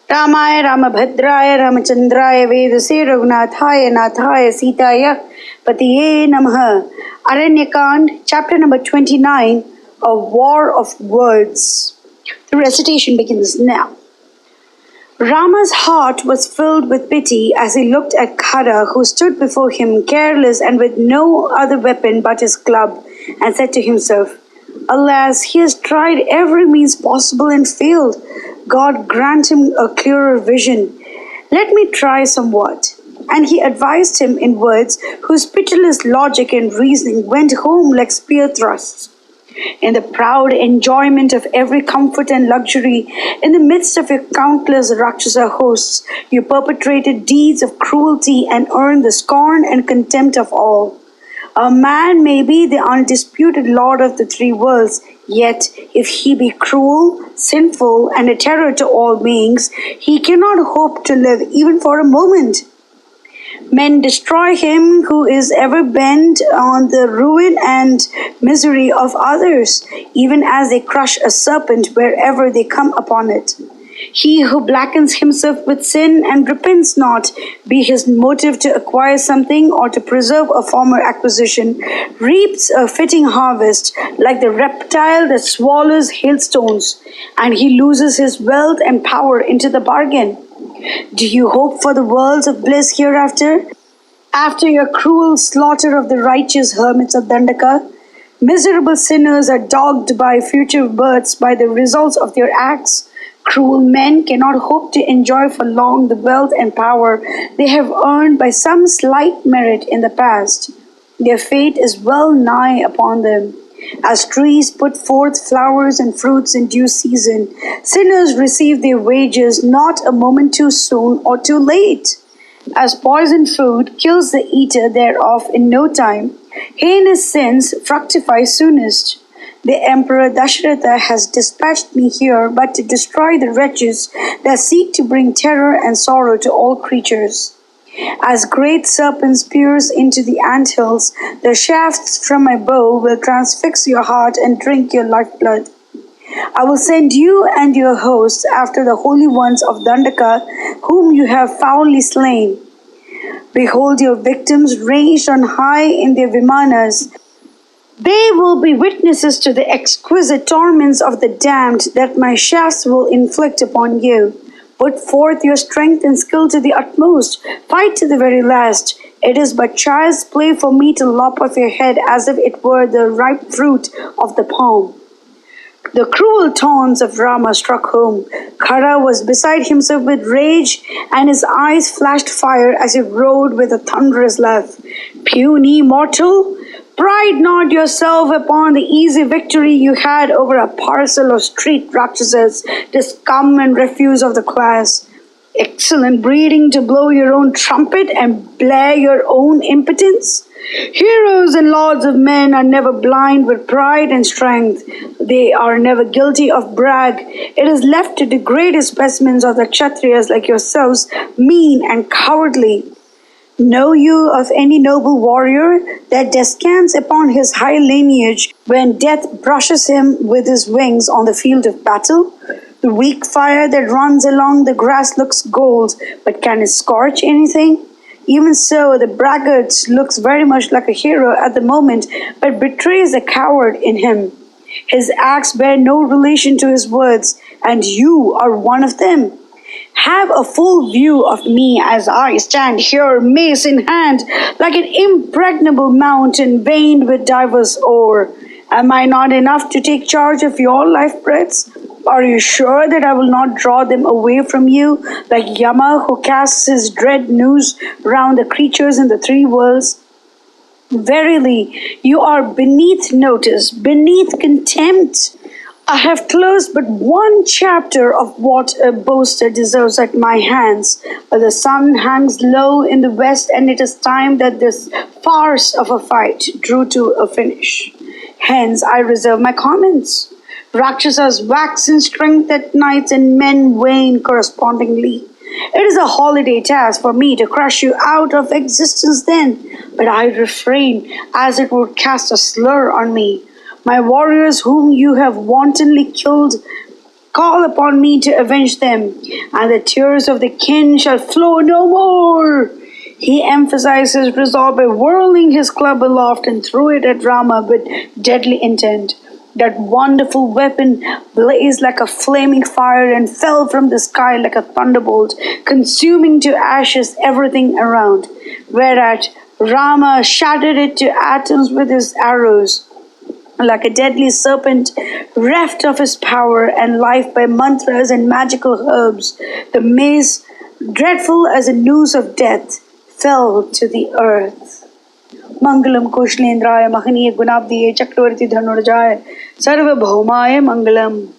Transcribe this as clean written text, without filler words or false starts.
Ramaya Ramabhadraya Ramachandraya Vedase Raghunathaya Nathaya Sitaya Patiye Namaha. Aranya chapter number 29, A War of Words. The recitation begins now. Rama's heart was filled with pity as he looked at Khara, who stood before him careless and with no other weapon but his club, and said to himself, "Alas, he has tried every means possible and failed. God grant him a clearer vision. Let me try somewhat." And he advised him in words whose pitiless logic and reasoning went home like spear thrusts. In the proud enjoyment of every comfort and luxury, in the midst of your countless Rakshasa hosts, you perpetrated deeds of cruelty and earned the scorn and contempt of all. A man may be the undisputed lord of the three worlds, yet if he be cruel, sinful, and a terror to all beings, he cannot hope to live even for a moment. Men destroy him who is ever bent on the ruin and misery of others, even as they crush a serpent wherever they come upon it. He who blackens himself with sin and repents not, be his motive to acquire something or to preserve a former acquisition, reaps a fitting harvest like the reptile that swallows hailstones, and he loses his wealth and power into the bargain. Do you hope for the worlds of bliss hereafter? After your cruel slaughter of the righteous hermits of Dandaka, miserable sinners are dogged by future births by the results of their acts. Cruel men cannot hope to enjoy for long the wealth and power they have earned by some slight merit in the past. Their fate is well nigh upon them. As trees put forth flowers and fruits in due season, sinners receive their wages not a moment too soon or too late. As poisoned food kills the eater thereof in no time, heinous sins fructify soonest. The Emperor Dasharatha has dispatched me here but to destroy the wretches that seek to bring terror and sorrow to all creatures. As great serpents pierce into the anthills, the shafts from my bow will transfix your heart and drink your lifeblood. I will send you and your hosts after the holy ones of Dandaka, whom you have foully slain. Behold your victims ranged on high in their vimanas. They will be witnesses to the exquisite torments of the damned that my shafts will inflict upon you. Put forth your strength and skill to the utmost. Fight to the very last. It is but child's play for me to lop off your head as if it were the ripe fruit of the palm. The cruel taunts of Rama struck home. Khara was beside himself with rage, and his eyes flashed fire as he roared with a thunderous laugh. Puny mortal! Pride not yourself upon the easy victory you had over a parcel of street Rakshasas, the scum and refuse of the class. Excellent breeding to blow your own trumpet and blare your own impotence. Heroes and lords of men are never blind with pride and strength. They are never guilty of brag. It is left to degraded specimens of the Kshatriyas like yourselves, mean and cowardly. Know you of any noble warrior that descants upon his high lineage when death brushes him with his wings on the field of battle? The weak fire that runs along the grass looks gold, but can it scorch anything? Even so, the braggart looks very much like a hero at the moment, but betrays the coward in him. His acts bear no relation to his words, and you are one of them. Have a full view of me as I stand here, mace in hand, like an impregnable mountain veined with diverse ore. Am I not enough to take charge of your life breaths? Are you sure that I will not draw them away from you, like Yama who casts his dread noose round the creatures in the three worlds? Verily, you are beneath notice, beneath contempt. I have closed but one chapter of what a boaster deserves at my hands, but the sun hangs low in the west, and it is time that this farce of a fight drew to a finish. Hence, I reserve my comments. Rakshasas wax in strength at nights, and men wane correspondingly. It is a holiday task for me to crush you out of existence then, but I refrain, as it would cast a slur on me. My warriors whom you have wantonly killed call upon me to avenge them, and the tears of the kin shall flow no more. He emphasized his resolve by whirling his club aloft and threw it at Rama with deadly intent. That wonderful weapon blazed like a flaming fire and fell from the sky like a thunderbolt, consuming to ashes everything around. Whereat Rama shattered it to atoms with his arrows. Like a deadly serpent, reft of his power and life by mantras and magical herbs, the mace, dreadful as a noose of death, fell to the earth. Mangalam Kushlendraya Mahaniya Gunabdiye Chakravarti Dhanurjaya Sarvabhaumaye Mangalam.